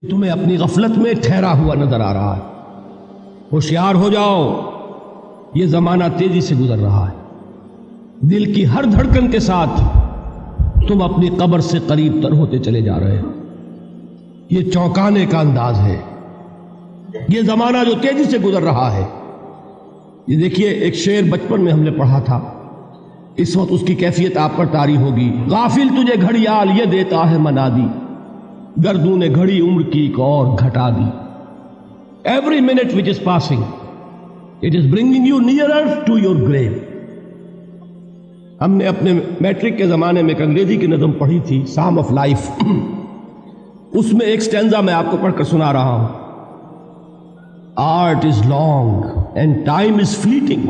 تمہیں اپنی غفلت میں ٹھہرا ہوا نظر آ رہا ہے۔ ہوشیار ہو جاؤ، یہ زمانہ تیزی سے گزر رہا ہے۔ دل کی ہر دھڑکن کے ساتھ تم اپنی قبر سے قریب تر ہوتے چلے جا رہے ہو۔ یہ چونکانے کا انداز ہے، یہ زمانہ جو تیزی سے گزر رہا ہے۔ یہ دیکھیے، ایک شعر بچپن میں ہم نے پڑھا تھا، اس وقت اس کی کیفیت آپ پر طاری ہوگی۔ غافل تجھے گھڑیال یہ دیتا ہے منادی، گردوں نے گھڑی عمر کی ایک اور گھٹا دی۔ Every minute which is passing, it is bringing you nearer to your grave۔ ہم نے اپنے میٹرک کے زمانے میں ایک انگریزی کی نظم پڑھی تھی، سام آف لائف۔ اس میں ایک سٹینزا میں آپ کو پڑھ کر سنا رہا ہوں۔ Art is long and time is fleeting,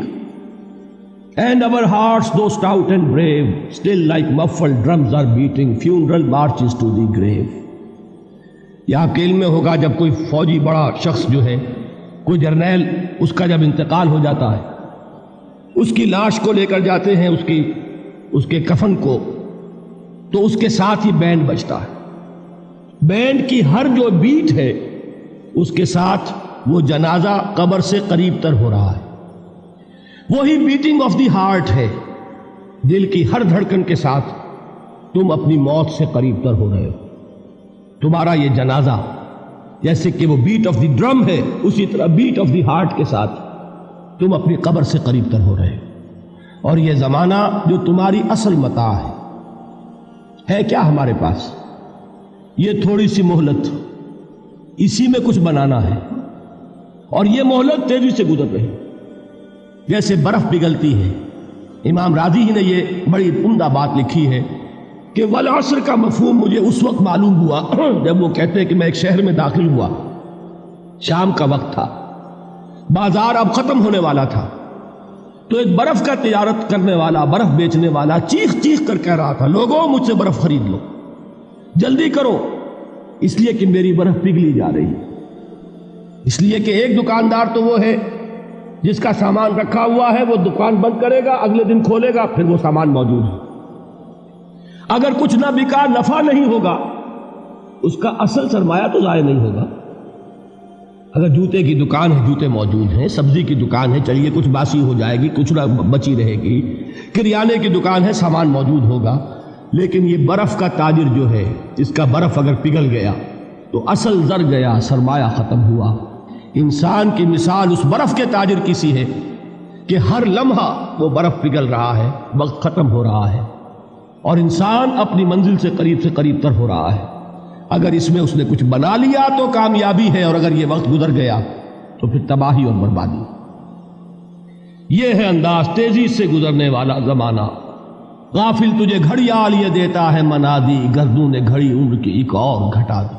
and our hearts though stout and brave, still like muffled drums are beating funeral marches to the grave۔ یہ آپ کے علم میں ہوگا، جب کوئی فوجی بڑا شخص جو ہے، کوئی جرنیل، اس کا جب انتقال ہو جاتا ہے، اس کی لاش کو لے کر جاتے ہیں اس کے کفن کو، تو اس کے ساتھ ہی بینڈ بجتا ہے۔ بینڈ کی ہر جو بیٹ ہے، اس کے ساتھ وہ جنازہ قبر سے قریب تر ہو رہا ہے۔ وہی بیٹنگ آف دی ہارٹ ہے، دل کی ہر دھڑکن کے ساتھ تم اپنی موت سے قریب تر ہو رہے ہو۔ تمہارا یہ جنازہ جیسے کہ وہ بیٹ آف دی ڈرم ہے، اسی طرح بیٹ آف دی ہارٹ کے ساتھ تم اپنی قبر سے قریب تر ہو رہے ہو۔ اور یہ زمانہ جو تمہاری اصل متاع ہے کیا ہمارے پاس؟ یہ تھوڑی سی مہلت، اسی میں کچھ بنانا ہے، اور یہ مہلت تیزی سے گزر رہی جیسے برف پگھلتی ہے۔ امام راضی ہی نے یہ بڑی عمدہ بات لکھی ہے کہ والعصر کا مفہوم مجھے اس وقت معلوم ہوا جب وہ کہتے ہیں کہ میں ایک شہر میں داخل ہوا، شام کا وقت تھا، بازار اب ختم ہونے والا تھا، تو ایک برف کا تجارت کرنے والا، برف بیچنے والا چیخ چیخ کر کہہ رہا تھا، لوگوں مجھ سے برف خرید لو، جلدی کرو، اس لیے کہ میری برف پگھلی جا رہی ہے۔ اس لیے کہ ایک دکاندار تو وہ ہے جس کا سامان رکھا ہوا ہے، وہ دکان بند کرے گا، اگلے دن کھولے گا، پھر وہ سامان موجود ہے۔ اگر کچھ نہ بکا، نفع نہیں ہوگا، اس کا اصل سرمایہ تو ضائع نہیں ہوگا۔ اگر جوتے کی دکان ہے، جوتے موجود ہیں، سبزی کی دکان ہے، چلیے کچھ باسی ہو جائے گی، کچھ نہ بچی رہے گی، کریانے کی دکان ہے، سامان موجود ہوگا۔ لیکن یہ برف کا تاجر جو ہے، اس کا برف اگر پگھل گیا تو اصل زر گیا، سرمایہ ختم ہوا۔ انسان کی مثال اس برف کے تاجر کی سی ہے کہ ہر لمحہ وہ برف پگھل رہا ہے، وقت ختم ہو رہا ہے، اور انسان اپنی منزل سے قریب تر ہو رہا ہے۔ اگر اس میں اس نے کچھ بنا لیا تو کامیابی ہے، اور اگر یہ وقت گزر گیا تو پھر تباہی اور بربادی۔ یہ ہے انداز تیزی سے گزرنے والا زمانہ۔ غافل تجھے گھڑیال یہ دیتا ہے منادی، گردوں نے گھڑی عمر کی ایک اور گھٹا دی۔